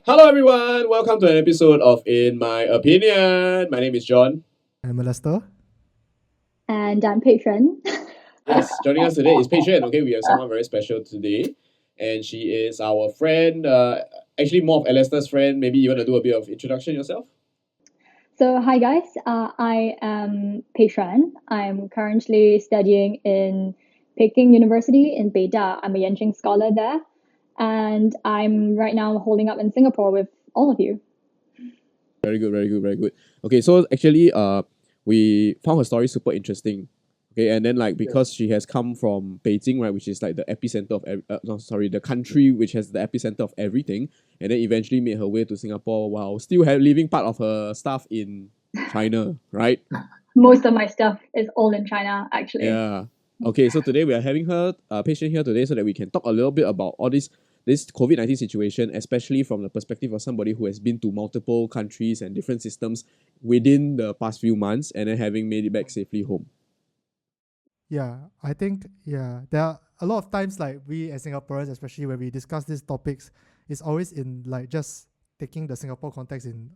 Hello, everyone. Welcome to an episode of In My Opinion. My name is John. I'm Lester. And I'm Peixuan. Yes, joining us today is Peixuan. Okay, we have someone very special today, and she is our friend. Actually, more of Alistair's friend. Maybe you want to do a bit of introduction yourself. So, hi guys, I am Peixuan. I'm currently studying in Peking University in Beida. I'm a Yanqing scholar there, and I'm right now holding up in Singapore with all of you. Very good, very good, very good. Okay, so actually, we found her story super interesting. Okay, and then like because she has come from Beijing, right, which is like the epicenter of the country which has the epicenter of everything, and then eventually made her way to Singapore while still leaving part of her stuff in China, right? Most of my stuff is all in China, actually. Yeah. Okay, so today we are having her patient here today so that we can talk a little bit about all this COVID-19 situation, especially from the perspective of somebody who has been to multiple countries and different systems within the past few months and then having made it back safely home. I think there are a lot of times like we as Singaporeans, especially when we discuss these topics, it's always in like just taking the Singapore context in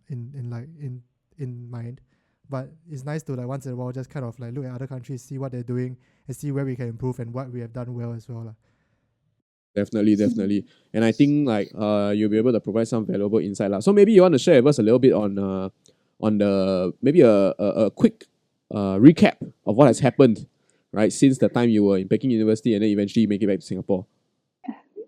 mind. But it's nice to like once in a while just kind of like look at other countries, see what they're doing, and see where we can improve and what we have done well as well lah. Definitely, definitely. And I think like you'll be able to provide some valuable insight. So maybe you want to share with us a little bit on the maybe a quick recap of what has happened, right, since the time you were in Peking University and then eventually make it back to Singapore.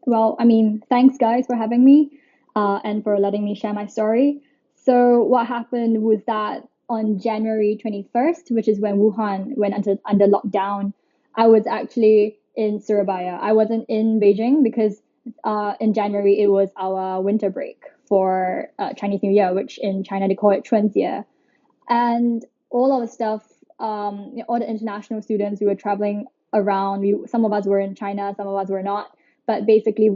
Well, I mean, thanks guys for having me and for letting me share my story. So, what happened was that on January 21st, which is when Wuhan went under lockdown, I was actually in Surabaya. I wasn't in Beijing because in January it was our winter break for Chinese New Year, which in China they call it 春节. And all of the stuff, all the international students, we were traveling around. Some of us were in China, some of us were not. But basically,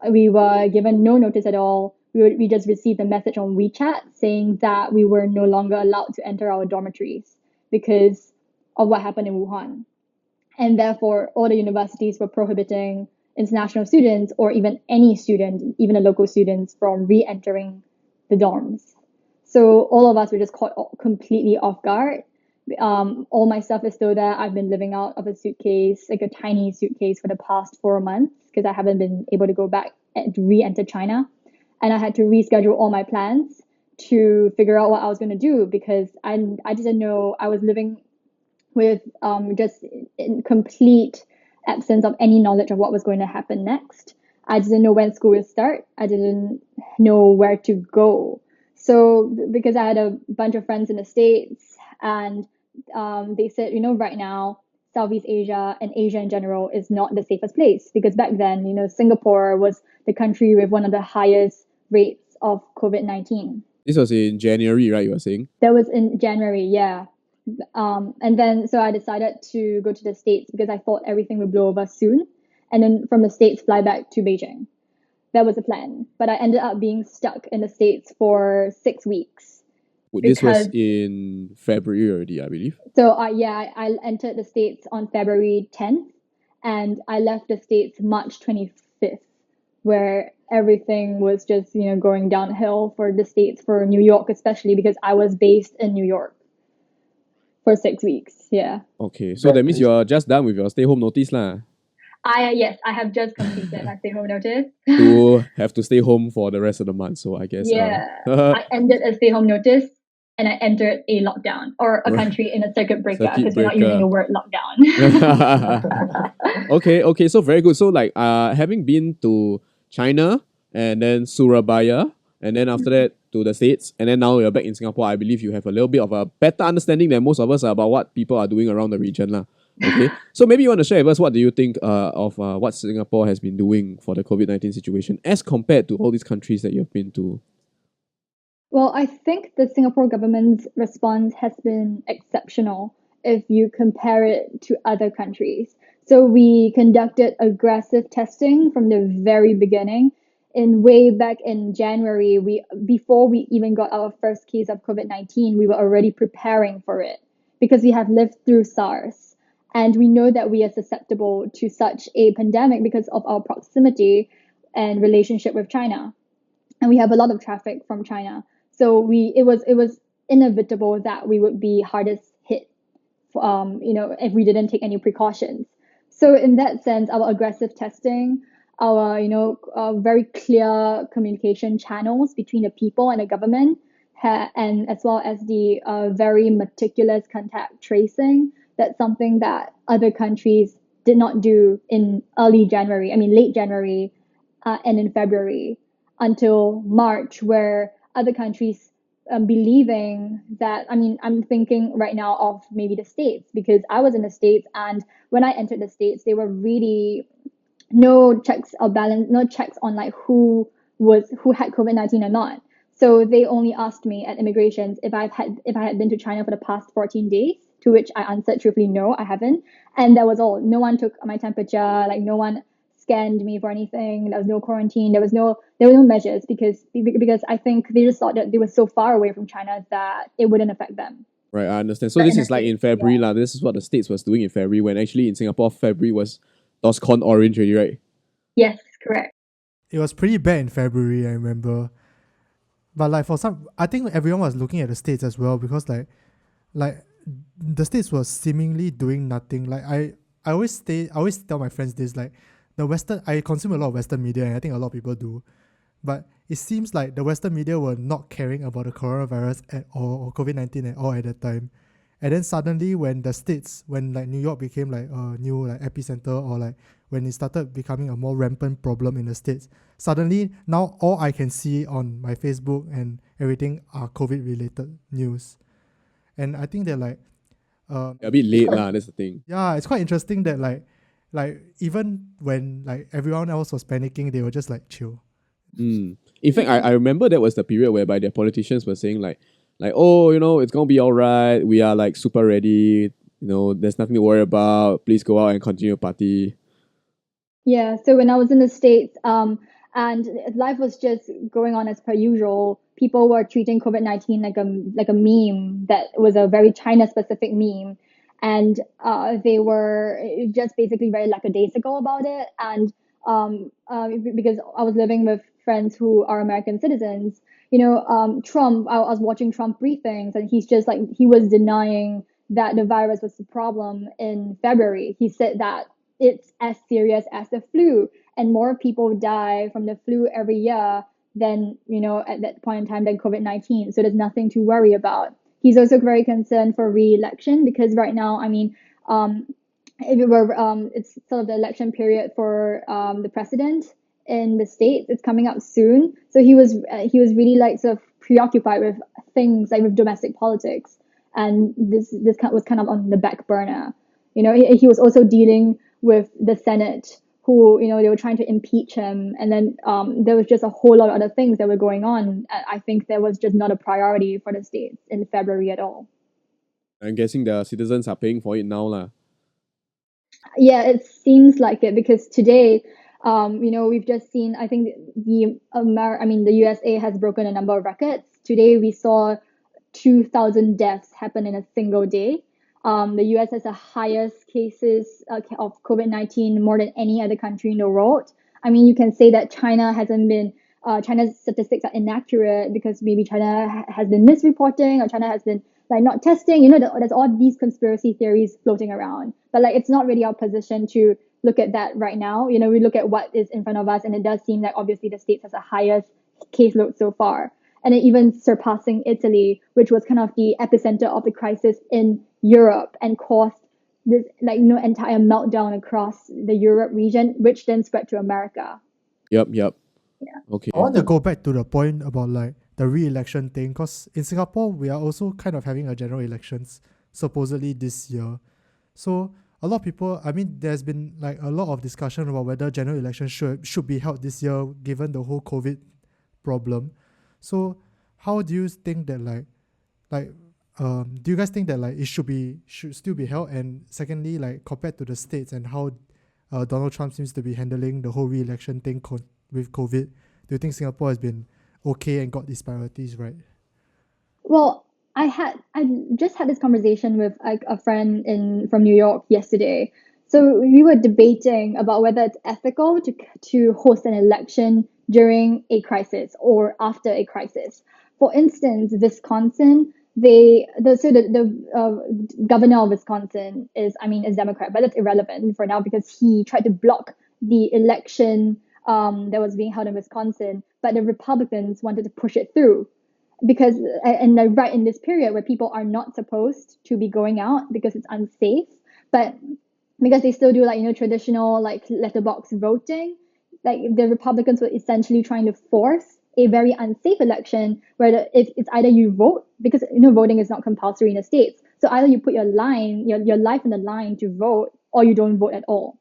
we were given no notice at all. We just received a message on WeChat saying that we were no longer allowed to enter our dormitories because of what happened in Wuhan. And therefore, all the universities were prohibiting international students or even any student, even the local students, from re entering the dorms. So all of us were just caught completely off guard. All my stuff is still there. I've been living out of a suitcase, like a tiny suitcase, for the past 4 months because I haven't been able to go back and re-enter China, and I had to reschedule all my plans to figure out what I was going to do because I didn't know. I was living with just in complete absence of any knowledge of what was going to happen next. I didn't know when school would start. I didn't know where to go. So because I had a bunch of friends in the States and they said, right now, Southeast Asia and Asia in general is not the safest place because back then, Singapore was the country with one of the highest rates of COVID-19. This was in January, right? You were saying? That was in January, yeah. And then so I decided to go to the States because I thought everything would blow over soon. And then from the States, fly back to Beijing. That was the plan. But I ended up being stuck in the States for 6 weeks. This was in February already, I believe. So I entered the States on February 10th and I left the States March 25th, where everything was just, going downhill for the States, for New York especially, because I was based in New York for 6 weeks. Yeah. Okay, so that means you're just done with your stay home notice lah. Yes, I have just completed my stay home notice. To have to stay home for the rest of the month, so I guess. Yeah, I ended a stay home notice and I entered a lockdown or a country in a circuit breaker because we're not using the word lockdown. Okay, so very good. So like having been to China and then Surabaya and then after that to the States and then now you're back in Singapore, I believe you have a little bit of a better understanding than most of us about what people are doing around the region lah. Okay, so maybe you want to share with us what do you think of what Singapore has been doing for the COVID-19 situation as compared to all these countries that you've been to? Well, I think the Singapore government's response has been exceptional if you compare it to other countries. So we conducted aggressive testing from the very beginning. In way back in January, before we even got our first case of COVID-19, we were already preparing for it because we have lived through SARS. And we know that we are susceptible to such a pandemic because of our proximity and relationship with China. and we have a lot of traffic from China. So it was inevitable that we would be hardest hit, if we didn't take any precautions. So in that sense, our aggressive testing, our very clear communication channels between the people and the government, and as well as the very meticulous contact tracing, that's something that other countries did not do in early January. I mean, late January, and in February until March, where other countries believing that, I mean, I'm thinking right now of maybe the States, because I was in the States, and when I entered the States, they were really no checks or balance, no checks on like who had COVID-19 or not. So they only asked me at immigrations if I had been to China for the past 14 days, to which I answered truthfully, no, I haven't. And that was all. No one took my temperature, like no one scanned me for anything. There was no quarantine. There were no measures, because I think they just thought that they were so far away from China that it wouldn't affect them. Right, I understand. So But this in the is like States, in February, yeah. lah. This is what the States was doing in February, when actually in Singapore, February was DOSCON orange already, right? Yes, correct. It was pretty bad in February, I remember. But like for some, I think everyone was looking at the States as well, because like the States was seemingly doing nothing. Like I always tell my friends this, like the Western, I consume a lot of Western media, and I think a lot of people do. But it seems like the Western media were not caring about the coronavirus at all, or COVID-19 at all at that time. And then suddenly when the States, when like New York became like a new like epicenter, or like when it started becoming a more rampant problem in the States, suddenly now all I can see on my Facebook and everything are COVID related news. And I think they're like, A bit late, lah. That's the thing. yeah, it's quite interesting that like even when like everyone else was panicking, they were just like chill. Mm. In fact, I remember that was the period whereby the politicians were saying like, oh, it's gonna be all right. We are like super ready. There's nothing to worry about. Please go out and continue party. Yeah, so when I was in the States, and life was just going on as per usual, people were treating COVID-19 like a meme that was a very China specific meme, and they were just basically very lackadaisical about it. And because I was living with friends who are American citizens, Trump, I was watching Trump briefings, and he's just like he was denying that the virus was the problem in February. He said that it's as serious as the flu, and more people die from the flu every year than at that point in time than COVID-19. So there's nothing to worry about. He's also very concerned for re-election, because right now, I mean, if it were it's sort of the election period for the president in the States. It's coming up soon, so he was really like sort of preoccupied with things like with domestic politics, and this was kind of on the back burner. He was also dealing with the Senate, who they were trying to impeach him, and then there was just a whole lot of other things that were going on. I think there was just not a priority for the States in February at all. I'm guessing the citizens are paying for it now, lah. Yeah, it seems like it, because today, we've just seen. I think the USA has broken a number of records. Today we saw 2,000 deaths happen in a single day. The US has the highest cases of COVID-19, more than any other country in the world. I mean, you can say that China's statistics are inaccurate because maybe China has been misreporting, or China has been like not testing. There's all these conspiracy theories floating around, but like it's not really our position to look at that right now. We look at what is in front of us, and it does seem like obviously the States has the highest caseload so far, and it even surpassing Italy, which was kind of the epicenter of the crisis in Europe and caused this entire meltdown across the Europe region, which then spread to America. Yep. Yeah. Okay. I want to go back to the point about like the re-election thing, because in Singapore we are also kind of having a general elections supposedly this year. So a lot of people, I mean, there's been like a lot of discussion about whether general elections should be held this year given the whole COVID problem. So how do you think that like do you guys think that like it should still be held? And secondly, like compared to the States and how Donald Trump seems to be handling the whole re-election thing with COVID, do you think Singapore has been okay and got these priorities right? Well, I just had this conversation with like a friend from New York yesterday. So we were debating about whether it's ethical to host an election during a crisis or after a crisis. For instance, Wisconsin, the governor of Wisconsin is Democrat, but that's irrelevant for now because he tried to block the election that was being held in Wisconsin, but the Republicans wanted to push it through because and right in this period where people are not supposed to be going out because it's unsafe, but because they still do traditional letterbox voting, like the Republicans were essentially trying to force a very unsafe election where if it's either you vote, because voting is not compulsory in the states, so either you put your life on the line to vote or you don't vote at all.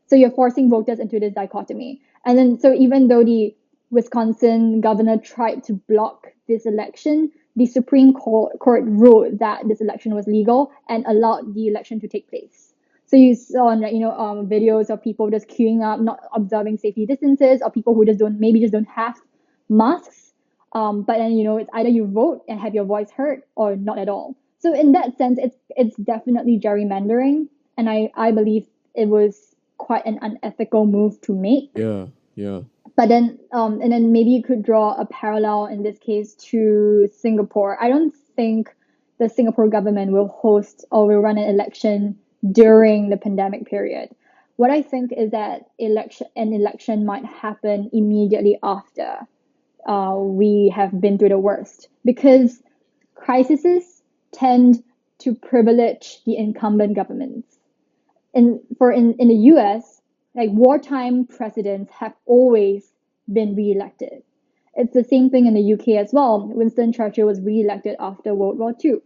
So you're forcing voters into this dichotomy. And then so even though the Wisconsin governor tried to block this election, the Supreme Court ruled that this election was legal and allowed the election to take place. So you saw videos of people just queuing up, not observing safety distances, or people who just don't have masks. But then it's either you vote and have your voice heard or not at all. So in that sense, it's definitely gerrymandering, and I believe it was quite an unethical move to make. Yeah. But then and then maybe you could draw a parallel in this case to Singapore. I don't think the Singapore government will host or will run an election during the pandemic period. What I think is that an election might happen immediately after we have been through the worst, because crises tend to privilege the incumbent governments. In the US, like wartime presidents have always been reelected. It's the same thing in the UK as well. Winston Churchill was reelected after World War II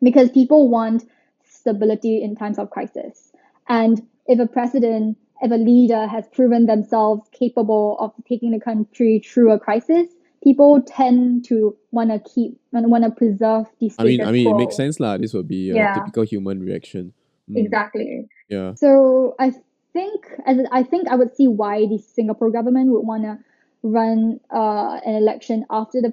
because people want stability in times of crisis. And if a leader has proven themselves capable of taking the country through a crisis, people tend to want to preserve the status I mean, quo. it makes sense lah. This would be a typical human reaction. Exactly. Yeah. So I think I would see why the Singapore government would want to run an election after the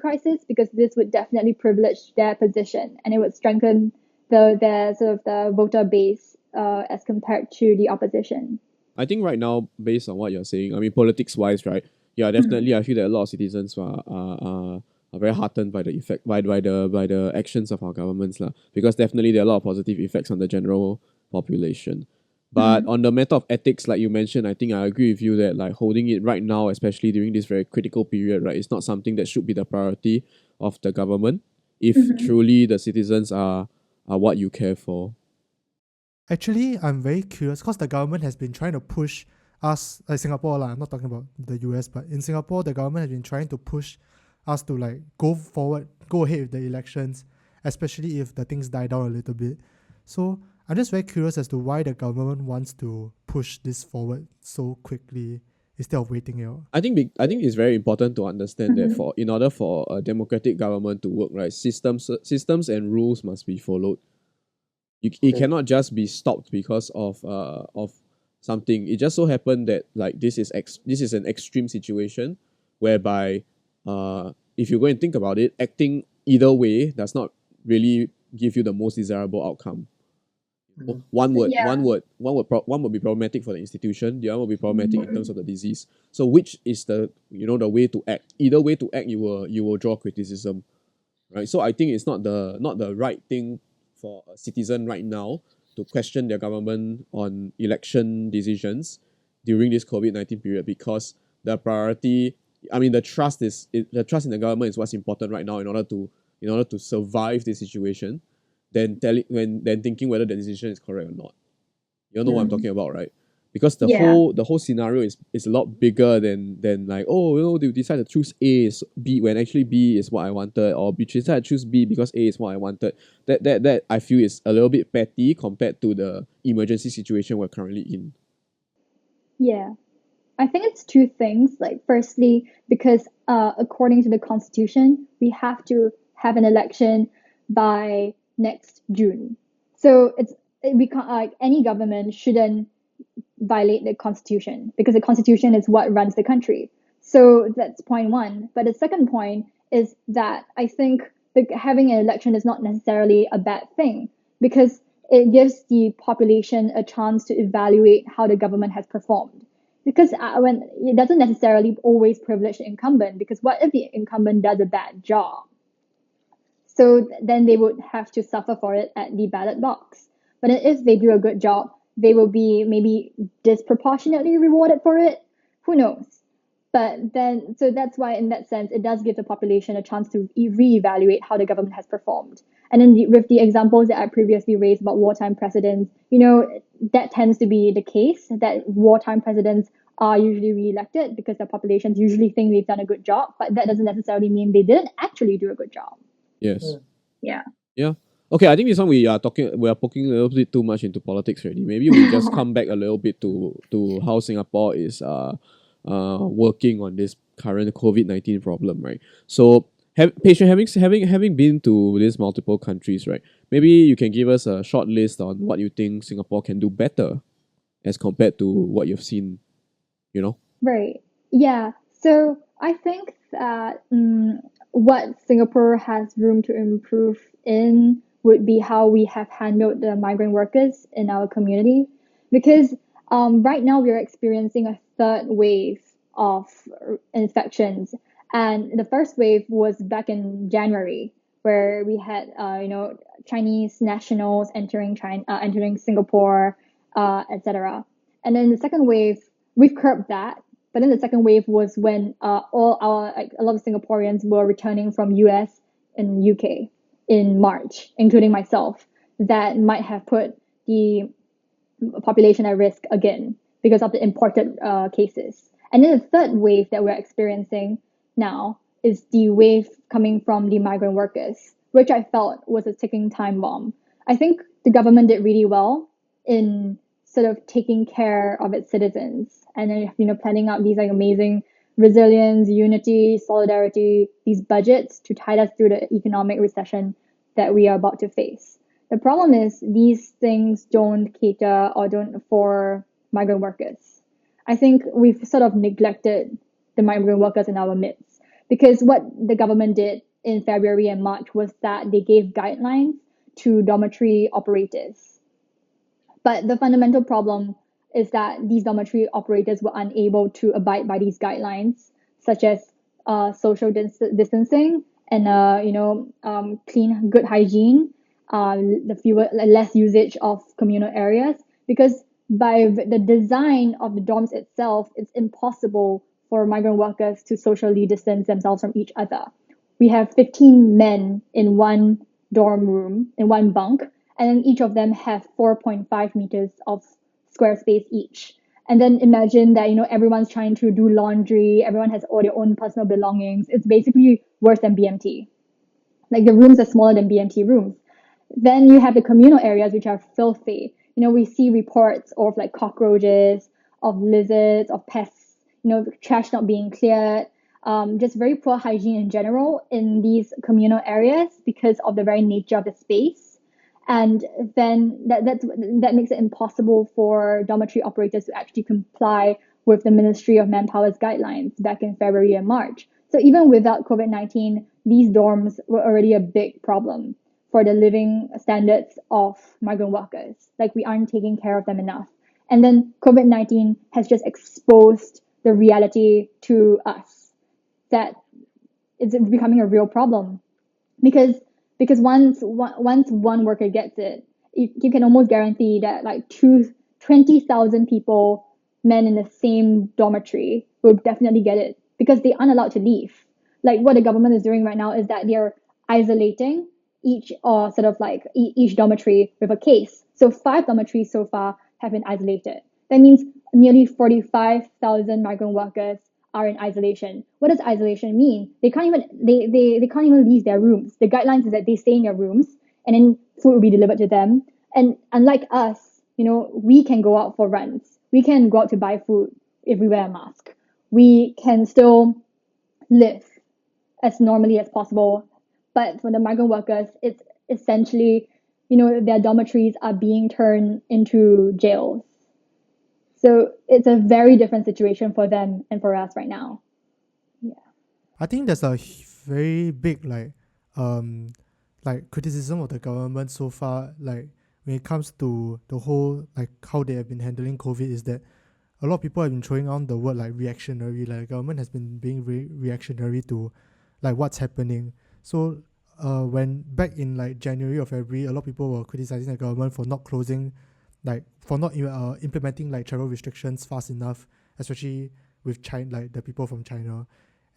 crisis, because this would definitely privilege their position and it would strengthen their sort of the voter base as compared to the opposition. I think right now, based on what you're saying, I mean, politics wise, right? Yeah, definitely. I feel that a lot of citizens are very heartened by the effect by the actions of our governments, lah. Because definitely there are a lot of positive effects on the general population. But on the matter of ethics, like you mentioned, I think I agree with you that like holding it right now, especially during this very critical period, right, it's not something that should be the priority of the government if truly the citizens are what you care for. Actually, I'm very curious because the government has been trying to push us, like Singapore, I'm not talking about the US, but in Singapore, the government has been trying to push us to like go ahead with the elections, especially if the things die down a little bit. So I'm just very curious as to why the government wants to push this forward so quickly instead of waiting it out. I think it's very important to understand that in order for a democratic government to work, right, systems and rules must be followed. It cannot just be stopped because of something. It just so happened that like this is an extreme situation whereby if you go and think about it, acting either way does not really give you the most desirable outcome. One would be problematic for the institution. The other would be problematic in terms of the disease. So which is the way to act? Either way to act, you will draw criticism, right? So I think it's not the right thing for a citizen right now to question their government on election decisions during this COVID-19 period, because the priority, I mean, the trust in the government is what's important right now in order to survive this situation. Than thinking whether the decision is correct or not. You know what I'm talking about, right? Because the whole scenario is a lot bigger than like, they decide to choose A is B when actually B is what I wanted, or B decide to choose B because A is what I wanted. That I feel is a little bit petty compared to the emergency situation we're currently in. Yeah. I think it's two things. Like, firstly, because according to the Constitution, we have to have an election by next June. So we can't, like, any government shouldn't violate the Constitution, because the Constitution is what runs the country. So that's point one. But the second point is that I think having an election is not necessarily a bad thing, because it gives the population a chance to evaluate how the government has performed. Because when it doesn't necessarily always privilege the incumbent, because what if the incumbent does a bad job? So then they would have to suffer for it at the ballot box. But then if they do a good job, they will be maybe disproportionately rewarded for it. Who knows? But then, so that's why, in that sense, it does give the population a chance to reevaluate how the government has performed. And then with the examples that I previously raised about wartime presidents, that tends to be the case that wartime presidents are usually re-elected because the populations usually think they've done a good job, but that doesn't necessarily mean they didn't actually do a good job. Yes. Yeah. Yeah. Okay, I think this one we are poking a little bit too much into politics already. Maybe we just come back a little bit to how Singapore is working on this current COVID-19 problem, right? So Peixuan, having been to these multiple countries, right? Maybe you can give us a short list on what you think Singapore can do better as compared to what you've seen, you know? Right. Yeah. So I think that what Singapore has room to improve in would be how we have handled the migrant workers in our community. Because right now we're experiencing a third wave of infections. And the first wave was back in January, where we had, Chinese nationals entering China, entering Singapore, etc. And then the second wave, we've curbed that, but then the second wave was when all our a lot of Singaporeans were returning from US and UK in March, including myself. That might have put the population at risk again because of the imported cases. And then the third wave that we're experiencing now is the wave coming from the migrant workers, which I felt was a ticking time bomb. I think the government did really well in sort of taking care of its citizens and then planning out these amazing resilience, unity, solidarity, these budgets to tide us through the economic recession that we are about to face. The problem is these things don't cater or don't for migrant workers. I think we've sort of neglected the migrant workers in our midst because what the government did in February and March was that they gave guidelines to dormitory operators. But the fundamental problem is that these dormitory operators were unable to abide by these guidelines, such as social distancing and clean, good hygiene, less usage of communal areas. Because by the design of the dorms itself, it's impossible for migrant workers to socially distance themselves from each other. We have 15 men in one dorm room, in one bunk, and then each of them have 4.5 meters of square space each. And then imagine that everyone's trying to do laundry, everyone has all their own personal belongings. It's basically worse than BMT. Like the rooms are smaller than BMT rooms. Then you have the communal areas which are filthy. We see reports of like cockroaches, of lizards, of pests, trash not being cleared, just very poor hygiene in general in these communal areas because of the very nature of the space. And then that makes it impossible for dormitory operators to actually comply with the Ministry of Manpower's guidelines back in February and March. So even without COVID-19, these dorms were already a big problem for the living standards of migrant workers. Like we aren't taking care of them enough. And then COVID-19 has just exposed the reality to us that it's becoming a real problem because once one worker gets it, you can almost guarantee that like 20,000 people, men in the same dormitory, will definitely get it because they aren't allowed to leave. Like what the government is doing right now is that they're isolating each each dormitory with a case. So 5 dormitories so far have been isolated. That means nearly 45,000 migrant workers are in isolation. What does isolation mean? They can't even leave their rooms. The guidelines is that they stay in their rooms and then food will be delivered to them. And unlike us, we can go out for runs. We can go out to buy food if we wear a mask. We can still live as normally as possible. But for the migrant workers, it's essentially, their dormitories are being turned into jails. So it's a very different situation for them and for us right now. Yeah. I think there's a very big criticism of the government so far, like when it comes to the whole like how they have been handling COVID, is that a lot of people have been throwing on the word like reactionary. Like the government has been being reactionary to like what's happening. So when back in like January or February, a lot of people were criticizing the government for not closing, like for not implementing like travel restrictions fast enough, especially with China, like the people from China.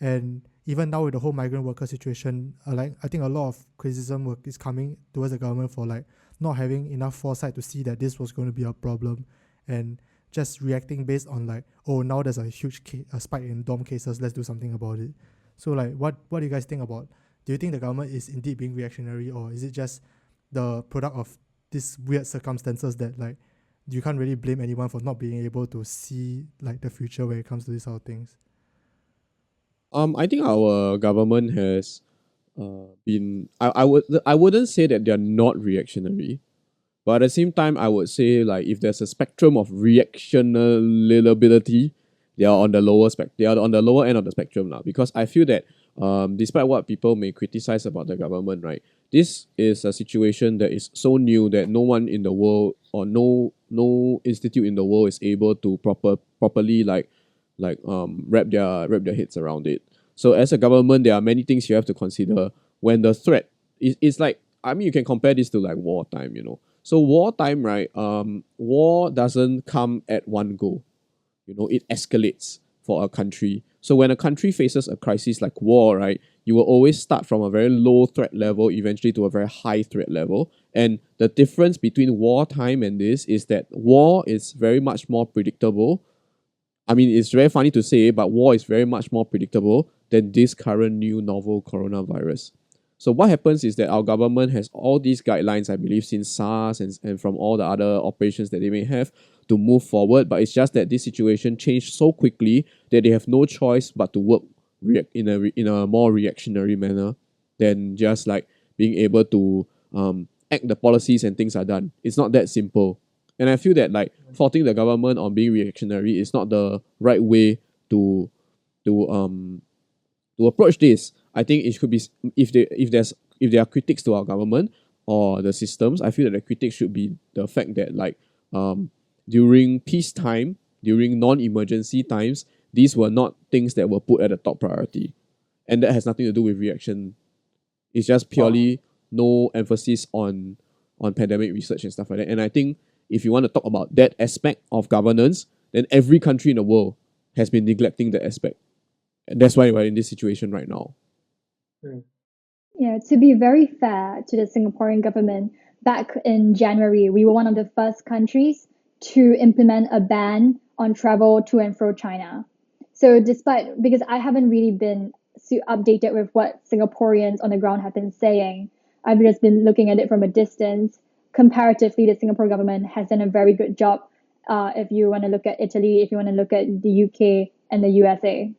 And even now with the whole migrant worker situation, like I think a lot of criticism is coming towards the government for like not having enough foresight to see that this was going to be a problem, and just reacting based on like, oh, now there's a huge a spike in dorm cases, let's do something about it. So like what do you guys think about, do you think the government is indeed being reactionary, or is it just the product of these weird circumstances that like you can't really blame anyone for not being able to see like the future when it comes to these sort of things? I think our government has been. I wouldn't say that they're not reactionary, but at the same time, I would say like if there's a spectrum of reactionability, they are on the lower They are on the lower end of the spectrum now. Because I feel that despite what people may criticize about the government, right, this is a situation that is so new that no one in the world or no institute in the world is able to properly wrap their heads around it. So as a government, there are many things you have to consider when the threat is like, I mean, you can compare this to like wartime, you know. So wartime, right? War doesn't come at one go. You know, it escalates for a country. So when a country faces a crisis like war, right, you will always start from a very low threat level, eventually to a very high threat level. And the difference between wartime and this is that war is very much more predictable. I mean, it's very funny to say, but war is very much more predictable than this current new novel coronavirus. So what happens is that our government has all these guidelines, I believe, since SARS and from all the other operations that they may have to move forward. But it's just that this situation changed so quickly that they have no choice but to work in a more reactionary manner than just like being able to act the policies and things are done. It's not that simple. And I feel that like faulting the government on being reactionary is not the right way to approach this. I think it should be if there are critics to our government or the systems, I feel that the critics should be the fact that like during peacetime, during non-emergency times, these were not things that were put at the top priority. And that has nothing to do with reaction. It's just purely no emphasis on pandemic research and stuff like that. And I think if you want to talk about that aspect of governance, then every country in the world has been neglecting that aspect. And that's why we're in this situation right now. Yeah, to be very fair to the Singaporean government, back in January, we were one of the first countries to implement a ban on travel to and fro China. So because I haven't really been updated with what Singaporeans on the ground have been saying, I've just been looking at it from a distance. Comparatively, the Singapore government has done a very good job. If you want to look at Italy, if you want to look at the UK and the USA.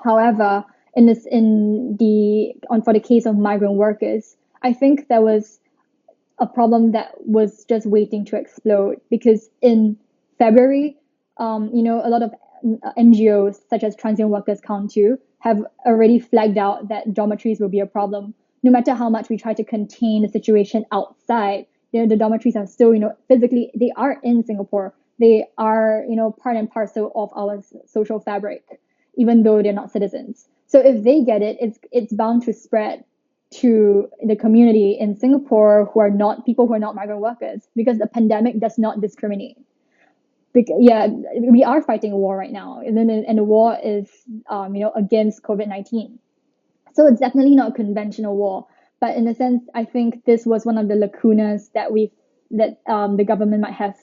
However, for the case of migrant workers, I think there was a problem that was just waiting to explode, because in February, a lot of NGOs such as Transient Workers Count 2 have already flagged out that dormitories will be a problem. No matter how much we try to contain the situation outside, the dormitories are still, physically, they are in Singapore. They are, part and parcel of our social fabric, even though they're not citizens. So if they get it, it's bound to spread to the community in Singapore who are not migrant workers, because the pandemic does not discriminate. We are fighting a war right now, and the war is against COVID-19. So it's definitely not a conventional war, but in a sense, I think this was one of the lacunas that the government might have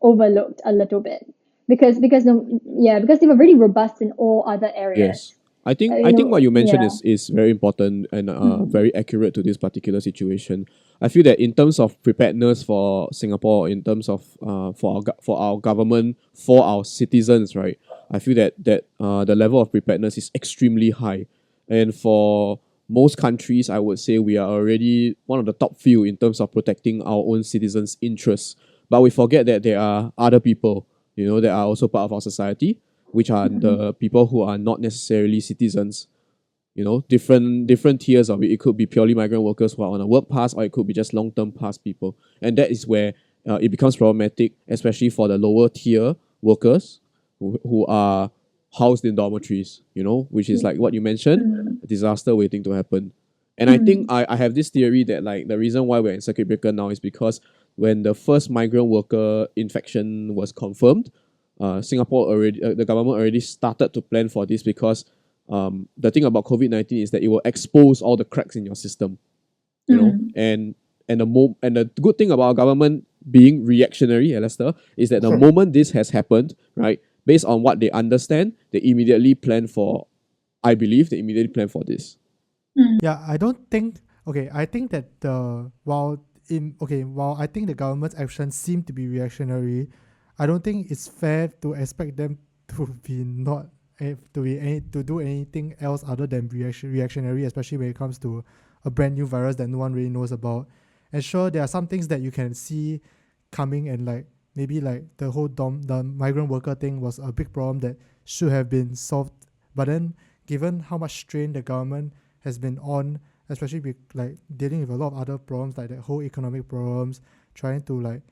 overlooked a little bit, because they were really robust in all other areas. Yes. I think what you mentioned is very important and very accurate to this particular situation. I feel that in terms of preparedness for Singapore, in terms of for our government, for our citizens, right? I feel that the level of preparedness is extremely high, and for most countries, I would say we are already one of the top few in terms of protecting our own citizens' interests. But we forget that there are other people, that are also part of our society, which are the people who are not necessarily citizens. Different tiers of it. It could be purely migrant workers who are on a work pass, or it could be just long-term pass people. And that is where it becomes problematic, especially for the lower tier workers, who are housed in dormitories, which is like what you mentioned, a disaster waiting to happen. And I think I have this theory that like the reason why we're in circuit breaker now is because when the first migrant worker infection was confirmed, the government already started to plan for this because the thing about COVID-19 is that it will expose all the cracks in your system, and the good thing about our government being reactionary, Lester, is that the moment this has happened, right, based on what they understand, they immediately plan for. I believe they immediately plan for this. Yeah, I don't think. Okay, I think that while I think the government's actions seem to be reactionary, I don't think it's fair to expect them to be not to do anything else other than reactionary, especially when it comes to a brand new virus that no one really knows about. And sure, there are some things that you can see coming, and like maybe like the migrant worker thing was a big problem that should have been solved. But then, given how much strain the government has been on, especially with like dealing with a lot of other problems like the whole economic problems, trying to like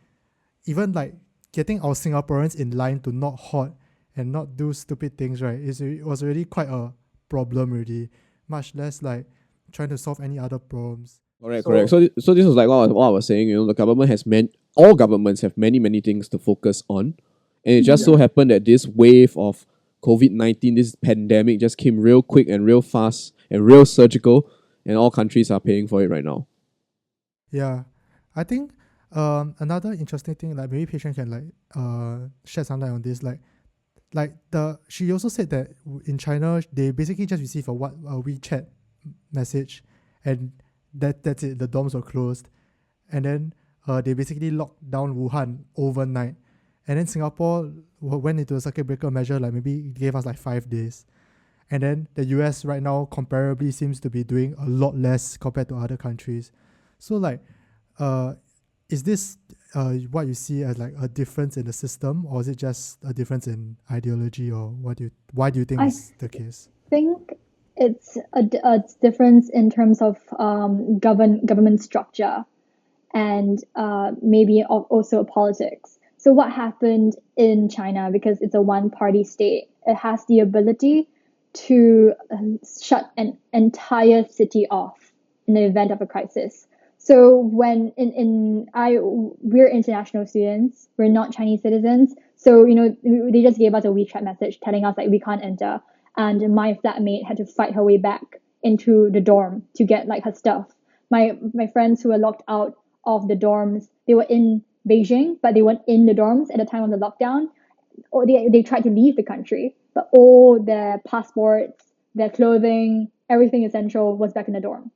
even like getting our Singaporeans in line to not hoard and not do stupid things, right? It was already quite a problem already, much less like trying to solve any other problems. Correct. So this was like what I was saying. The government has all governments have many things to focus on, and it just so happened that this wave of COVID-19, this pandemic, just came real quick and real fast and real surgical, and all countries are paying for it right now. Yeah, I think another interesting thing, like maybe Peixuan can like shed some light on this, she also said that in China they basically just received a WeChat message, and that's it. The dorms were closed, and then they basically locked down Wuhan overnight, and then Singapore went into a circuit breaker measure, like maybe it gave us like 5 days, and then the US right now comparably seems to be doing a lot less compared to other countries. So like, is this what you see as like a difference in the system, or is it just a difference in ideology, or why do you think is the case? I think it's a difference in terms of government structure and maybe also politics. So what happened in China, because it's a one-party state, it has the ability to shut an entire city off in the event of a crisis. So when we're international students, we're not Chinese citizens. So they just gave us a WeChat message telling us like we can't enter, and my flatmate had to fight her way back into the dorm to get like her stuff. My friends who were locked out of the dorms, they were in Beijing, but they weren't in the dorms at the time of the lockdown. Or they tried to leave the country, but all their passports, their clothing, everything essential was back in the dorm.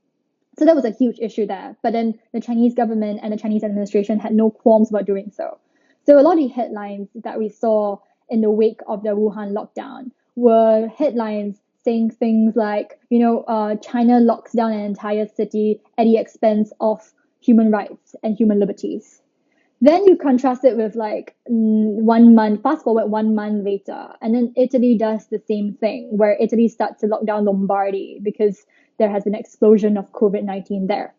So that was a huge issue there. But then the Chinese government and the Chinese administration had no qualms about doing so. So a lot of the headlines that we saw in the wake of the Wuhan lockdown were headlines saying things like, China locks down an entire city at the expense of human rights and human liberties. Then you contrast it with like 1 month, fast forward 1 month later, and then Italy does the same thing, where Italy starts to lock down Lombardy because there has been an explosion of COVID-19 there.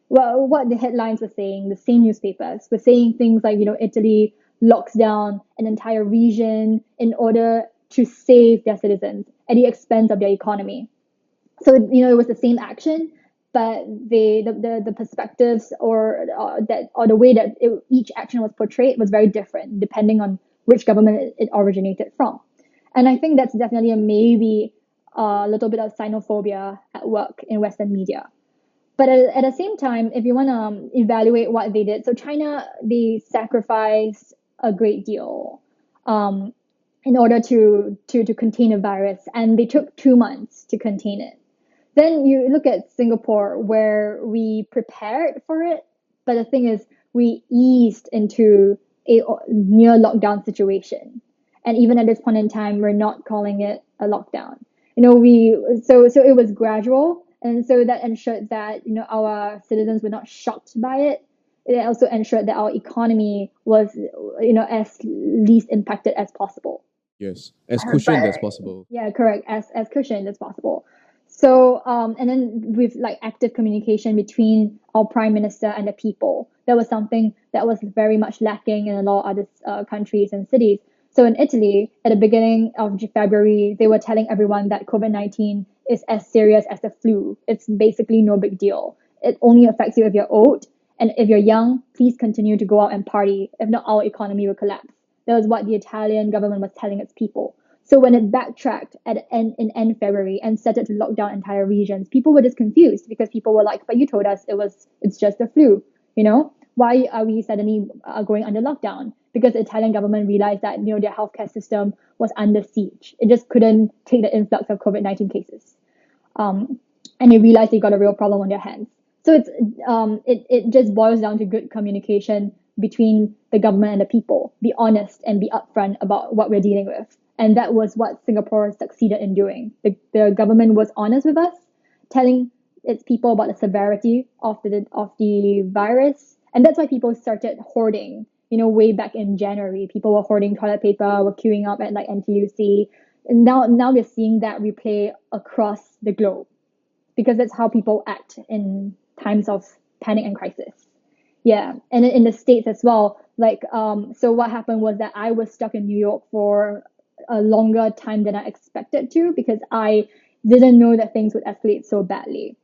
Well, what the headlines were saying, the same newspapers were saying things like, Italy locks down an entire region in order to save their citizens at the expense of their economy. So, it was the same action, but the perspectives or the way that each action was portrayed was very different depending on which government it originated from. And I think that's definitely maybe a little bit of xenophobia at work in Western media. But at the same time, if you want to evaluate what they did, so China, they sacrificed a great deal in order to contain a virus, and they took 2 months to contain it. Then you look at Singapore, where we prepared for it, but the thing is, we eased into a near lockdown situation, and even at this point in time, we're not calling it a lockdown. So it was gradual, and so that ensured that our citizens were not shocked by it. It also ensured that our economy was as least impacted as possible. Yes, as cushioned as possible. Yeah, correct. As cushioned as possible. So, and then with like active communication between our prime minister and the people, that was something that was very much lacking in a lot of other countries and cities. So in Italy, at the beginning of February, they were telling everyone that COVID-19 is as serious as the flu. It's basically no big deal. It only affects you if you're old. And if you're young, please continue to go out and party. If not, our economy will collapse. That was what the Italian government was telling its people. So when it backtracked in end February and started to lock down entire regions, people were just confused because people were like, "But you told us it's just the flu, you know? Why are we suddenly going under lockdown?" Because the Italian government realized that their healthcare system was under siege. It just couldn't take the influx of COVID-19 cases, and they realized they got a real problem on their hands. So it just boils down to good communication between the government and the people. Be honest and be upfront about what we're dealing with. And that was what Singapore succeeded in doing. The government was honest with us, telling its people about the severity of the virus. And that's why people started hoarding. Way back in January, people were hoarding toilet paper, were queuing up at like NTUC. And now we're seeing that replay across the globe because that's how people act in times of panic and crisis. Yeah, and in the States as well. So what happened was that I was stuck in New York for a longer time than I expected to because I didn't know that things would escalate so badly.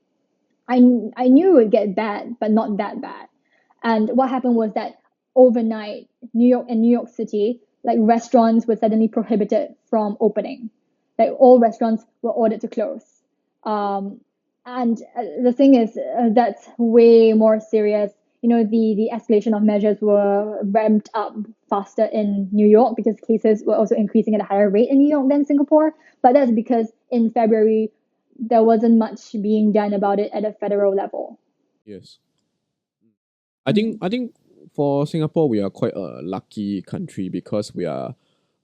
I knew it would get bad, but not that bad. And what happened was that overnight, New York City, like restaurants were suddenly prohibited from opening. Like all restaurants were ordered to close. And the thing is, that's way more serious. The escalation of measures were ramped up faster in New York because cases were also increasing at a higher rate in New York than Singapore. But that's because in February, there wasn't much being done about it at a federal level. Yes. I think for Singapore we are quite a lucky country because we are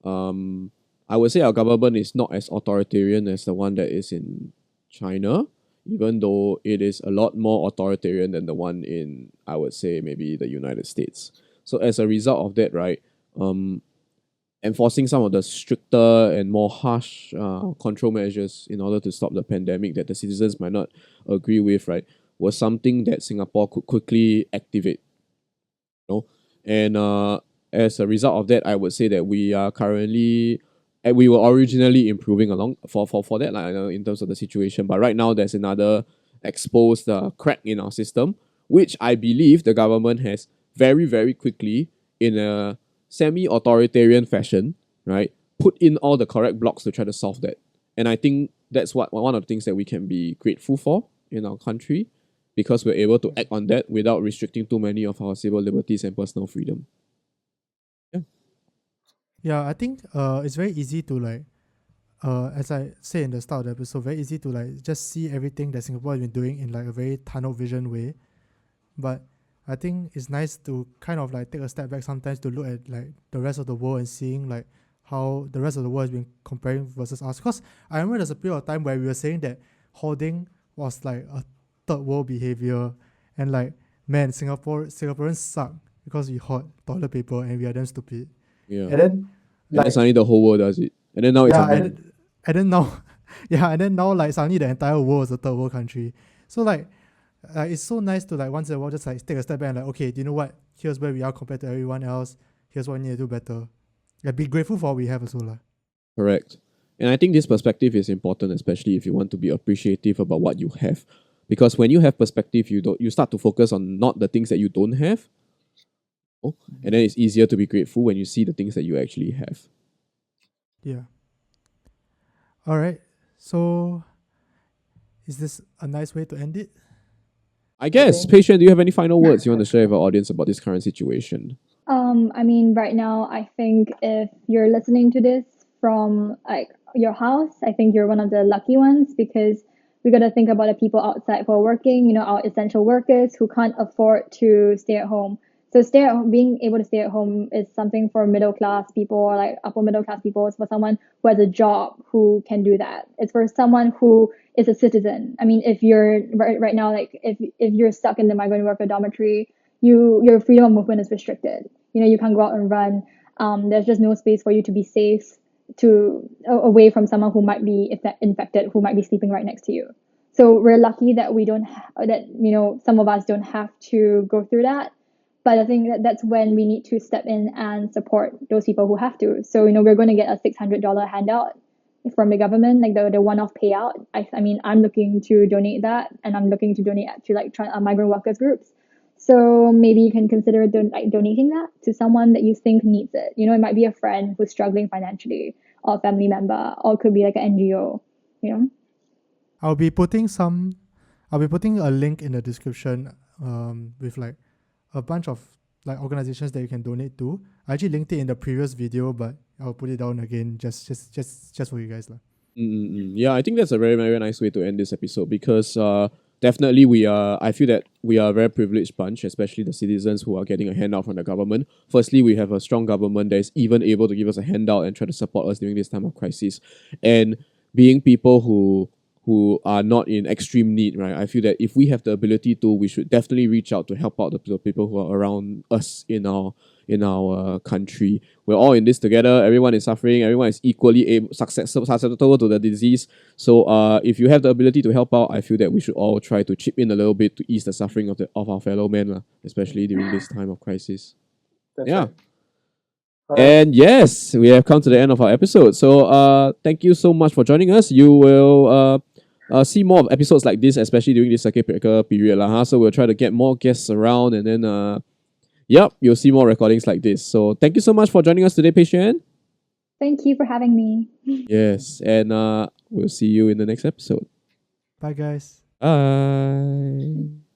I would say our government is not as authoritarian as the one that is in China, even though it is a lot more authoritarian than the one in, I would say, maybe the United States. So as a result of that, right, enforcing some of the stricter and more harsh control measures in order to stop the pandemic that the citizens might not agree with, right, was something that Singapore could quickly activate. And as a result of that, I would say that we are currently, and we were originally improving along for that, like, in terms of the situation. But right now, there's another exposed crack in our system, which I believe the government has very, very quickly, in a semi-authoritarian fashion, right, put in all the correct blocks to try to solve that. And I think that's one of the things that we can be grateful for in our country, because we're able to act on that without restricting too many of our civil liberties and personal freedom. Yeah, I think it's very easy to like, as I say in the start of the episode, very easy to like just see everything that Singapore has been doing in like a very tunnel vision way. But I think it's nice to kind of like take a step back sometimes to look at like the rest of the world and seeing like how the rest of the world has been comparing versus us. Because I remember there's a period of time where we were saying that hoarding was like a third world behavior, and like, man, Singaporeans suck because we hoard toilet paper and we are damn stupid. Yeah. And then And then suddenly the whole world does it. And then now it's yeah, a and then now and then now like suddenly the entire world is a third world country. So like it's so nice to like once in a while just like take a step back and like, okay, do you know what? Here's where we are compared to everyone else. Here's what we need to do better. Yeah, be grateful for what we have also lah. Correct. And I think this perspective is important, especially if you want to be appreciative about what you have. Because when you have perspective, you start to focus on not the things that you don't have. And then it's easier to be grateful when you see the things that you actually have. Yeah. All right. So is this a nice way to end it? I guess. Peixuan, do you have any final words you want to share with our audience about this current situation? I mean, right now, I think if you're listening to this from like your house, I think you're one of the lucky ones because we got to think about the people outside who are working, our essential workers who can't afford to stay at home. So being able to stay at home is something for middle class people or like upper middle class people. It's for someone who has a job who can do that. It's for someone who is a citizen. I mean, if you're right now, like if you're stuck in the migrant worker dormitory, your freedom of movement is restricted. You can't go out and run. There's just no space for you to be safe away from someone who might be infected, who might be sleeping right next to you. So we're lucky that we don't that some of us don't have to go through that. But I think that's when we need to step in and support those people who have to. So, we're going to get a $600 handout from the government, like the one-off payout. I mean, I'm looking to donate that, and I'm looking to donate to like migrant workers groups. So maybe you can consider donating that to someone that you think needs it. It might be a friend who's struggling financially, or a family member, or it could be like an NGO. I'll be putting a link in the description with like a bunch of like organizations that you can donate to. I actually linked it in the previous video, but I'll put it down again just for you guys. Yeah, I think that's a very, very nice way to end this episode, because definitely I feel that we are a very privileged bunch, especially the citizens who are getting a handout from the government. Firstly, we have a strong government that is even able to give us a handout and try to support us during this time of crisis. And being people who are not in extreme need, right? I feel that if we have the ability to, we should definitely reach out to help out the people who are around us in our country. We're all in this together. Everyone is suffering. Everyone is equally susceptible to the disease. So if you have the ability to help out, I feel that we should all try to chip in a little bit to ease the suffering of our fellow men, especially during this time of crisis. That's Yeah. right. All right. And yes, we have come to the end of our episode. So thank you so much for joining us. You will see more of episodes like this, especially during this circuit breaker period. So we'll try to get more guests around, and then you'll see more recordings like this. So thank you so much for joining us today, Peixuan. Thank you for having me. Yes, and we'll see you in the next episode. Bye, guys. Bye.